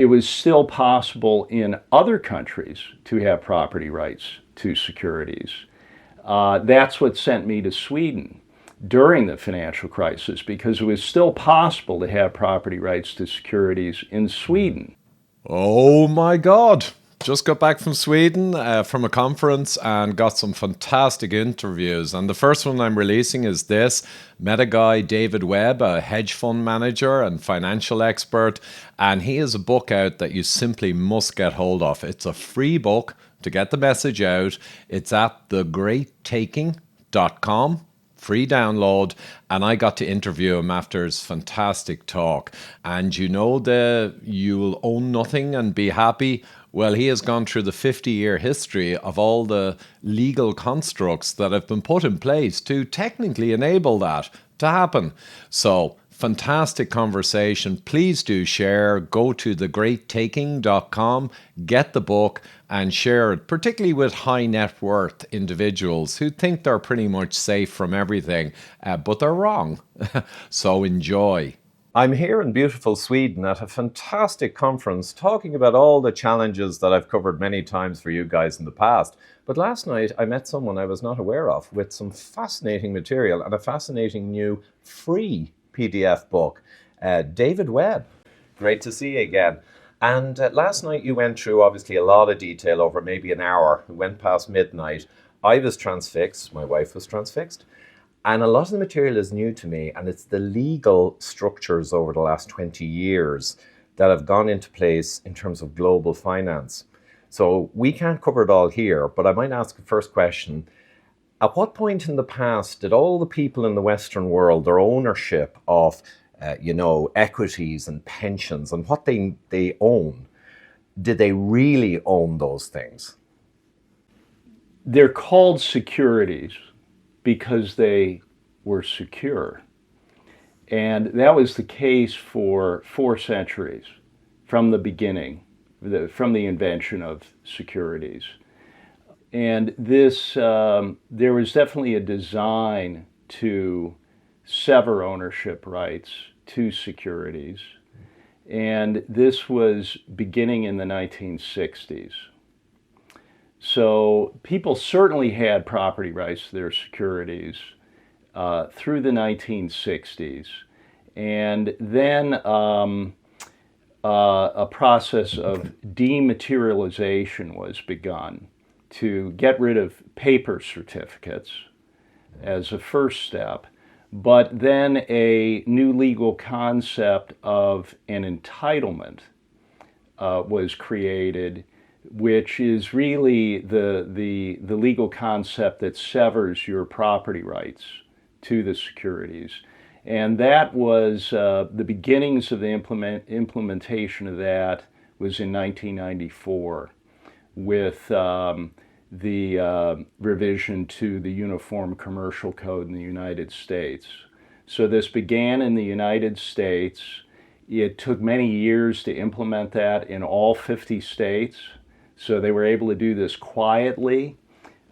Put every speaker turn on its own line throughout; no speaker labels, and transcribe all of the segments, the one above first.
it was still possible in other countries to have property rights to securities. That's what sent me to Sweden during the financial crisis, because it was still possible to have property rights to securities in Sweden.
Oh my God. Just got back from Sweden from a conference and got some fantastic interviews. And the first one I'm releasing is this. Met a guy, David Webb, a hedge fund manager and financial expert. And he has a book out that you simply must get hold of. It's a free book to get the message out. It's at thegreattaking.com. Free download, and I got to interview him after his fantastic talk. And you know the you'll own nothing and be happy? Well, he has gone through the 50-year history of all the legal constructs that have been put in place to technically enable that to happen. So, fantastic conversation. Please do share. Go to thegreattaking.com, get the book, and share it, particularly with high net worth individuals who think they're pretty much safe from everything, but they're wrong. So enjoy. I'm here in beautiful Sweden at a fantastic conference talking about all the challenges that I've covered many times for you guys in the past. But last night I met someone I was not aware of with some fascinating material and a fascinating new free PDF book. David Webb, great to see you again. And last night you went through obviously a lot of detail over maybe an hour. We went past midnight. I was transfixed, my wife was transfixed. And a lot of the material is new to me, and it's the legal structures over the last 20 years that have gone into place in terms of global finance. So we can't cover it all here, but I might ask the first question. At what point in the past did all the people in the Western world, their ownership of equities and pensions and what they own, did they really own those things?
They're called securities because they were secure. And that was the case for 4 centuries from the beginning, from the invention of securities. And this, there was definitely a design to sever ownership rights to securities. And this was beginning in the 1960s. So people certainly had property rights to their securities through the 1960s. And then a process of dematerialization was begun to get rid of paper certificates as a first step. But then a new legal concept of an entitlement was created, which is really the legal concept that severs your property rights to the securities. And that was the beginnings of the implementation of that was in 1994 with the revision to the Uniform Commercial Code in the United States. So this began in the United States. It took many years to implement that in all 50 states. So they were able to do this quietly.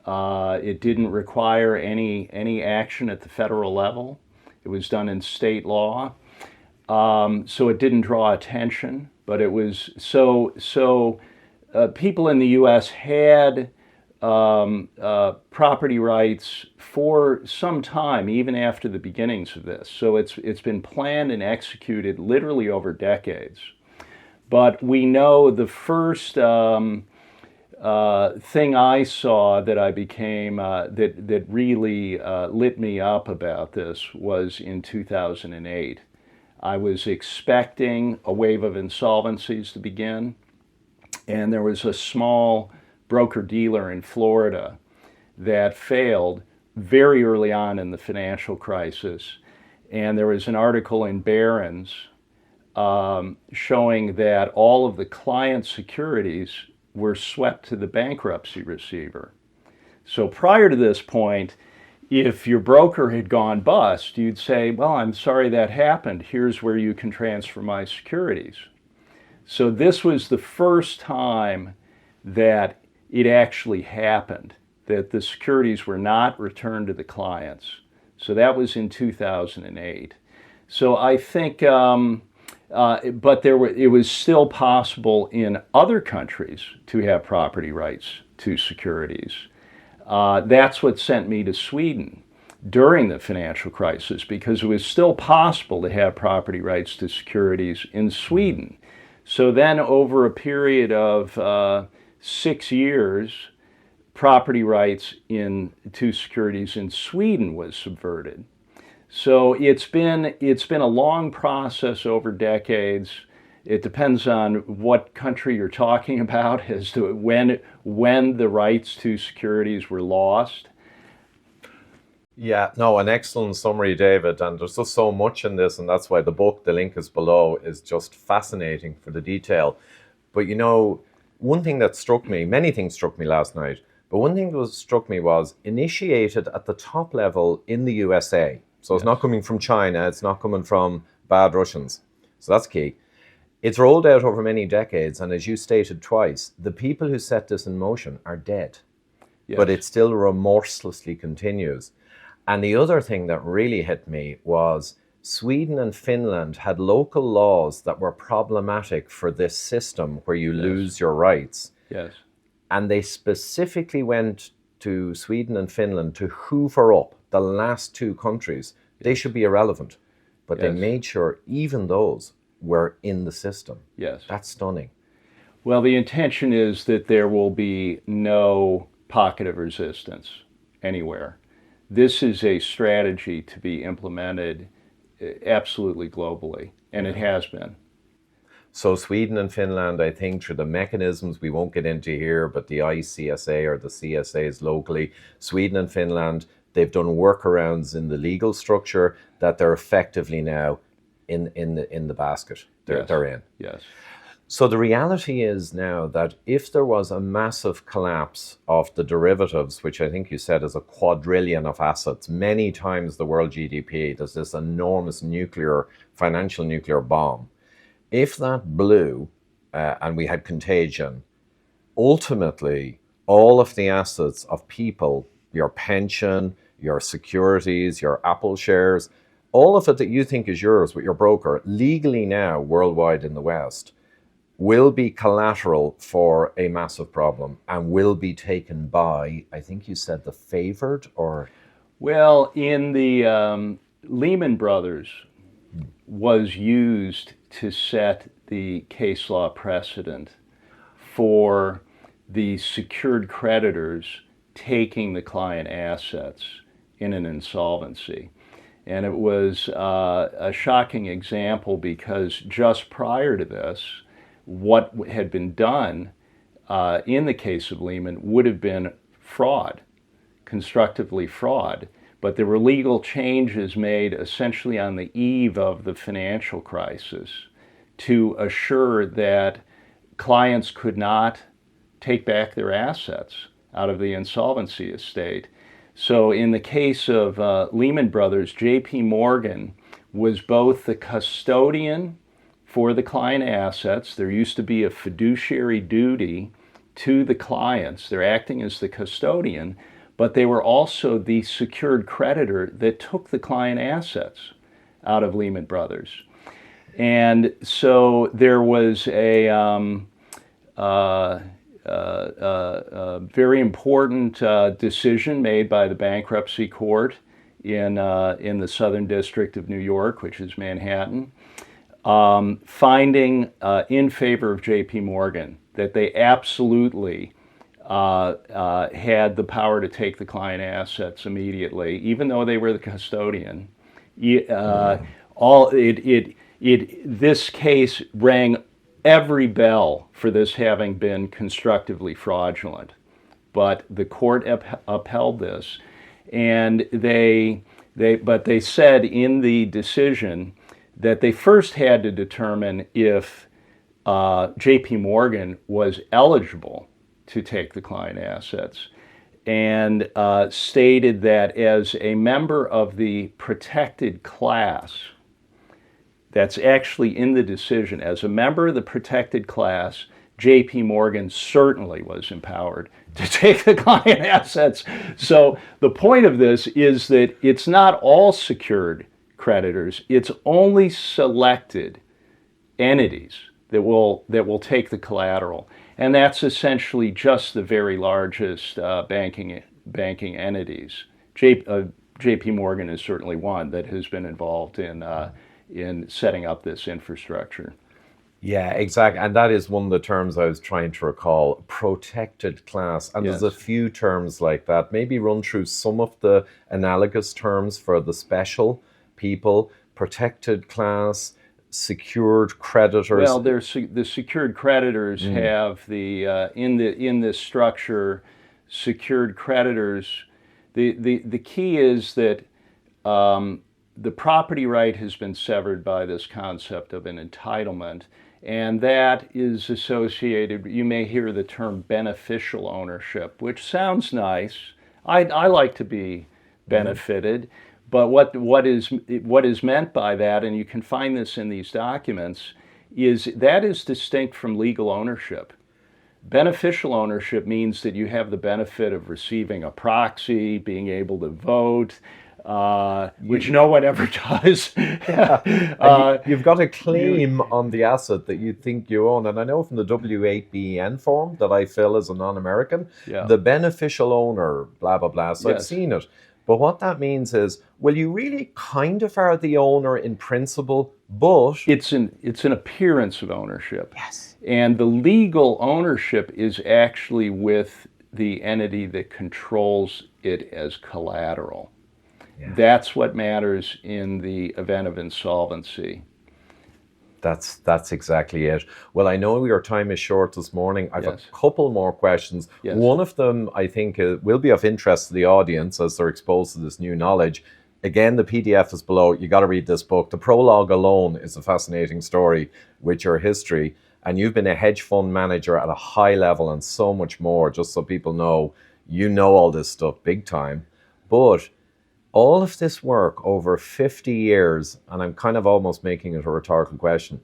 It didn't require any action at the federal level. It was done in state law. So it didn't draw attention, but it was people in the U.S. had property rights for some time, even after the beginnings of this. So it's been planned and executed literally over decades. But we know the first thing I saw that I became, that really lit me up about this was in 2008. I was expecting a wave of insolvencies to begin, and there was a small broker-dealer in Florida that failed very early on in the financial crisis. And there was an article in Barron's showing that all of the client securities were swept to the bankruptcy receiver. So prior to this point, if your broker had gone bust, you'd say, well, I'm sorry that happened. Here's where you can transfer my securities. So this was the first time that it actually happened, that the securities were not returned to the clients. So that was in 2008. So I think But it was still possible in other countries to have property rights to securities. That's what sent me to Sweden during the financial crisis, because it was still possible to have property rights to securities in Sweden. So then, over a period of 6 years, property rights to securities in Sweden was subverted. So it's been a long process over decades. It depends on what country you're talking about as to when the rights to securities were lost.
Yeah, no, an excellent summary, David. And there's just so much in this, and that's why the book, the link is below, is just fascinating for the detail. But one thing that struck me, many things struck me last night, but one thing that struck me was initiated at the top level in the USA. So it's not coming from China, it's not coming from bad Russians. So that's key. It's rolled out over many decades, and as you stated twice, the people who set this in motion are dead. Yes. But it still remorselessly continues. And the other thing that really hit me was Sweden and Finland had local laws that were problematic for this system where you lose your rights.
Yes.
And they specifically went to Sweden and Finland to hoover up the last two countries. They should be irrelevant. But they made sure even those were in the system.
Yes.
That's stunning.
Well, the intention is that there will be no pocket of resistance anywhere. This is a strategy to be implemented absolutely globally, and it has been.
So Sweden and Finland, I think, through the mechanisms we won't get into here, but the ICSA or the CSAs locally, Sweden and Finland, they've done workarounds in the legal structure that they're effectively now in the basket. They're in.
Yes.
So the reality is now that if there was a massive collapse of the derivatives, which I think you said is a quadrillion of assets, many times the world GDP, there's this enormous financial nuclear bomb. If that blew and we had contagion, ultimately all of the assets of people, your pension, your securities, your Apple shares, all of it that you think is yours with your broker, legally now worldwide in the West, will be collateral for a massive problem and will be taken by, I think you said, the favored or?
Well, in the Lehman Brothers was used to set the case law precedent for the secured creditors taking the client assets in an insolvency. And it was a shocking example because just prior to this, what had been done in the case of Lehman would have been fraud, constructively fraud. But there were legal changes made essentially on the eve of the financial crisis to assure that clients could not take back their assets out of the insolvency estate. So in the case of Lehman Brothers, J.P. Morgan was both the custodian for the client assets. There used to be a fiduciary duty to the clients. They're acting as the custodian, but they were also the secured creditor that took the client assets out of Lehman Brothers. And so there was a very important decision made by the bankruptcy court in the Southern District of New York, which is Manhattan, finding in favor of J.P. Morgan that they absolutely had the power to take the client assets immediately, even though they were the custodian. This case rang every bell for this having been constructively fraudulent, but the court upheld this, and they said in the decision that they first had to determine if J.P. Morgan was eligible to take the client assets, and stated that as a member of the protected class, that's actually in the decision, as a member of the protected class, J.P. Morgan certainly was empowered to take the client assets. So the point of this is that it's not all secured creditors, it's only selected entities that will take the collateral, and that's essentially just the very largest banking entities. J.P. Morgan is certainly one that has been involved in setting up this infrastructure.
Yeah, exactly. And that is one of the terms I was trying to recall, protected class. And
Yes.
there's a few terms like that. Maybe run through some of the analogous terms for the special people, protected class, secured creditors.
Well, the secured creditors have in this structure, secured creditors. The key is that the property right has been severed by this concept of an entitlement, and that is associated. You may hear the term beneficial ownership, which sounds nice. I like to be benefited. But what is meant by that, and you can find this in these documents, is that is distinct from legal ownership. Beneficial ownership means that you have the benefit of receiving a proxy, being able to vote, which no one ever does.
You've got a claim on the asset that you think you own. And I know from the W8BEN form that I fill as a non-American, the beneficial owner, blah, blah, blah. So I've seen it. But what that means is, well, you really kind of are the owner in principle, but
it's an appearance of ownership.
Yes.
And the legal ownership is actually with the entity that controls it as collateral. Yeah. That's what matters in the event of insolvency.
That's exactly it. Well, I know your time is short this morning. I've a couple more questions.
Yes.
One of them, I think, will be of interest to the audience as they're exposed to this new knowledge. Again, the PDF is below. You got to read this book. The prologue alone is a fascinating story with your history. And you've been a hedge fund manager at a high level and so much more, just so people know, you know all this stuff big time. But all of this work over 50 years, and I'm kind of almost making it a rhetorical question,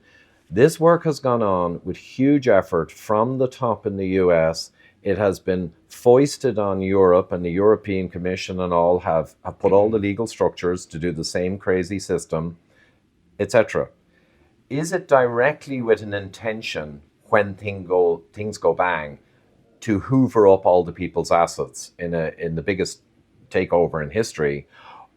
this work has gone on with huge effort from the top in the US. It has been foisted on Europe, and the European Commission and all have put all the legal structures to do the same crazy system, etc. Is it directly with an intention when things go bang to hoover up all the people's assets in the biggest takeover in history?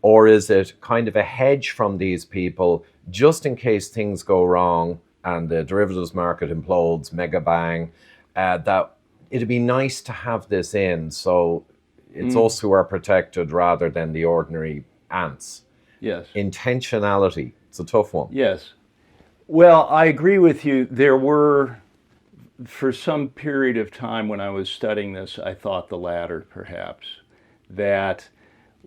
Or is it kind of a hedge from these people just in case things go wrong and the derivatives market implodes, mega bang, that it'd be nice to have this in so it's us who are protected rather than the ordinary ants?
Yes.
Intentionality, it's a tough one.
Yes. Well, I agree with you. There were, for some period of time when I was studying this, I thought the latter perhaps, that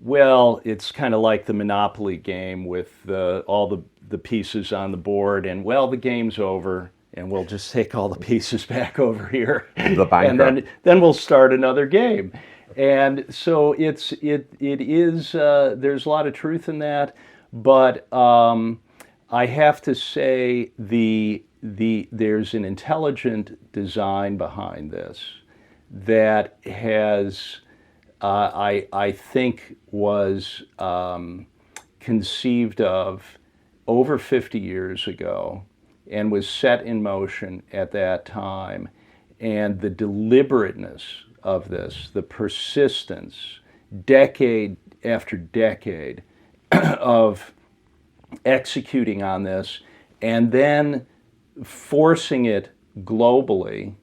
well, it's kind of like the Monopoly game with all the pieces on the board, and well, the game's over, and we'll just take all the pieces back over here, and then we'll start another game. And so it is there's a lot of truth in that, but I have to say there's an intelligent design behind this that has. I think was conceived of over 50 years ago and was set in motion at that time. And the deliberateness of this, the persistence, decade after decade of executing on this and then forcing it globally,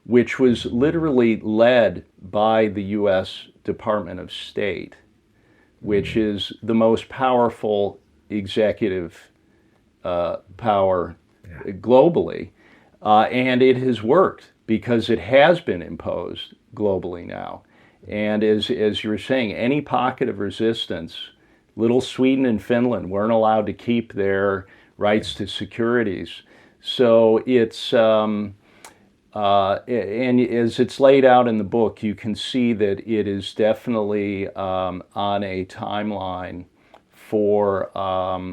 which was literally led by the U.S. Department of State, which is the most powerful executive power globally. And it has worked because it has been imposed globally now. And as you were saying, any pocket of resistance, little Sweden and Finland weren't allowed to keep their rights to securities. So it's... and as it's laid out in the book, you can see that it is definitely on a timeline for a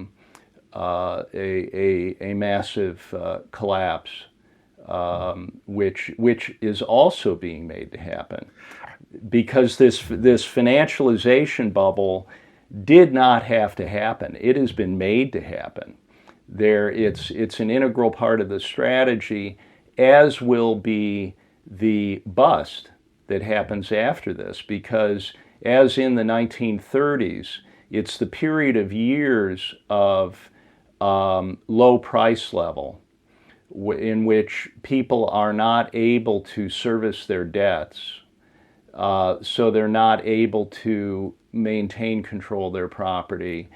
massive collapse, which is also being made to happen, because this financialization bubble did not have to happen. It has been made to happen. It's an integral part of the strategy, as will be the bust that happens after this, because as in the 1930s, it's the period of years of low price level in which people are not able to service their debts, so they're not able to maintain control of their property,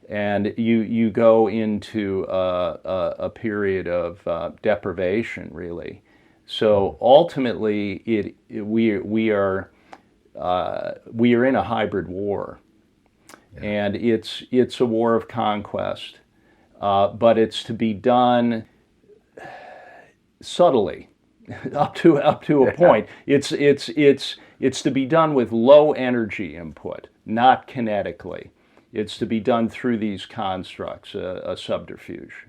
and you go into a period of deprivation, really. So ultimately, we are in a hybrid war, and it's a war of conquest, but it's to be done subtly, up to a point. It's to be done with low energy input, not kinetically. It's to be done through these constructs, a subterfuge.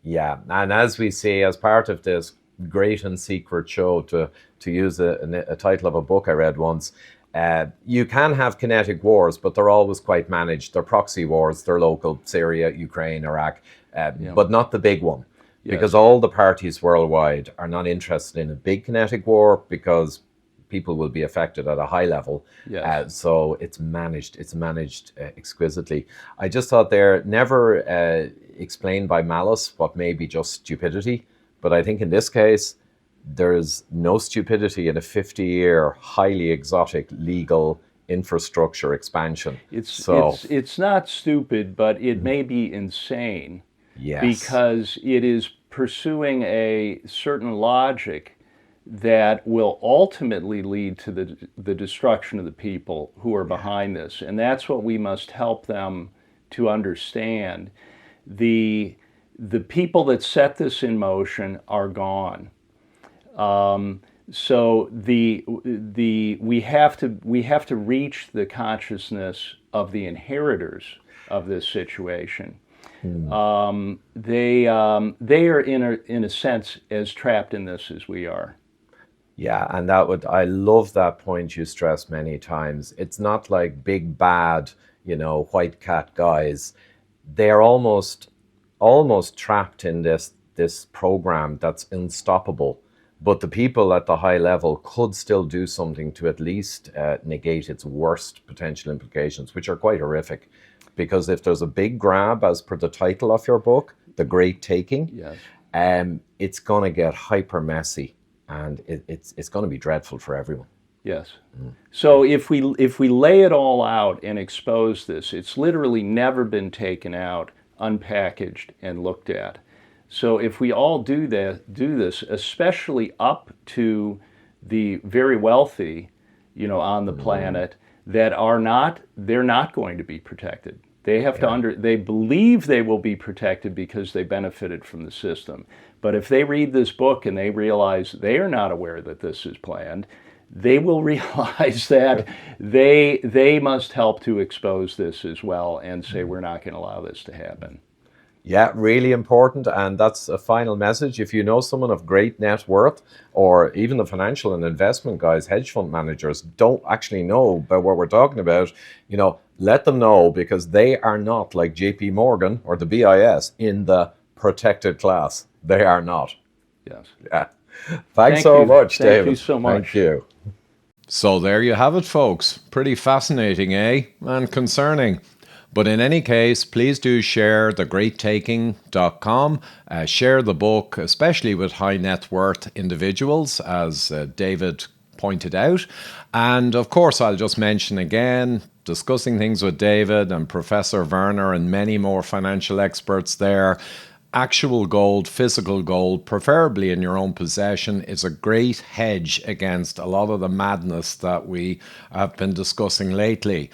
Yeah, and as we see, as part of this great and secret show, to use a title of a book I read once, you can have kinetic wars, but they're always quite managed. They're proxy wars, they're local, Syria, Ukraine, Iraq, but not the big one.
Yes.
Because all the parties worldwide are not interested in a big kinetic war, because people will be affected at a high level.
Yes.
So it's managed exquisitely. I just thought there, never explained by malice what may be just stupidity. But I think in this case, there's no stupidity in a 50-year, highly exotic legal infrastructure expansion.
It's not stupid, but it may be insane.
Yes.
Because it is pursuing a certain logic that will ultimately lead to the destruction of the people who are behind this. And that's what we must help them to understand. The people that set this in motion are gone. So we have to reach the consciousness of the inheritors of this situation. They are in a sense as trapped in this as we are.
Yeah, and I love that point you stressed many times. It's not like big bad, white cat guys. They're almost trapped in this program that's unstoppable. But the people at the high level could still do something to at least negate its worst potential implications, which are quite horrific. Because if there's a big grab, as per the title of your book, The Great Taking,
Yes.
It's going to get hyper messy, and it's going to be dreadful for everyone.
Yes. So if we lay it all out and expose this, it's literally never been taken out, unpackaged, and looked at. So if we all do this, especially up to the very wealthy, on the planet, they're not going to be protected. They have they believe they will be protected because they benefited from the system. But if they read this book and they realize they are not aware that this is planned, they will realize that they must help to expose this as well and say, we're not going to allow this to happen.
Yeah, really important. And that's a final message. If you know someone of great net worth, or even the financial and investment guys, hedge fund managers, don't actually know about what we're talking about, let them know, because they are not like JP Morgan or the BIS in the protected class. They are not.
Yes.
Yeah. Thanks so much, David.
Thank you so much.
Thank you. So there you have it, folks. Pretty fascinating, eh? And concerning. But in any case, please do share thegreattaking.com. Share the book, especially with high net worth individuals, as David pointed out. And of course, I'll just mention again, discussing things with David and Professor Werner and many more financial experts there. Actual gold, physical gold, preferably in your own possession, is a great hedge against a lot of the madness that we have been discussing lately.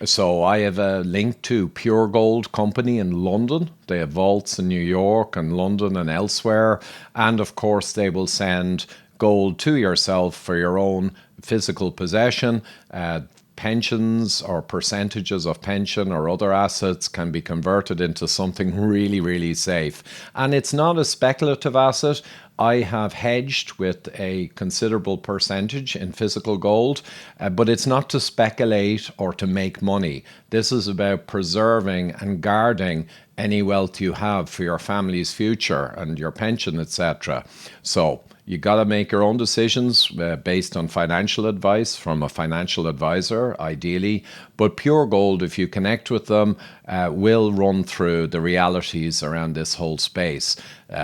So I have a link to Pure Gold Company in London. They have vaults in New York and London and elsewhere. And of course, they will send gold to yourself for your own physical possession. Pensions or percentages of pension or other assets can be converted into something really, really safe. And it's not a speculative asset. I have hedged with a considerable percentage in physical gold, but it's not to speculate or to make money. This is about preserving and guarding any wealth you have for your family's future and your pension, etc. So you got to make your own decisions based on financial advice from a financial advisor, ideally. But Pure Gold, if you connect with them, will run through the realities around this whole space.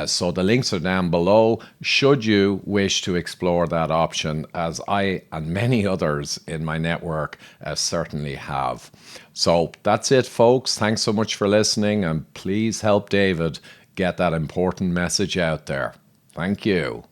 So the links are down below should you wish to explore that option, as I and many others in my network certainly have. So that's it, folks. Thanks so much for listening, and please help David get that important message out there. Thank you.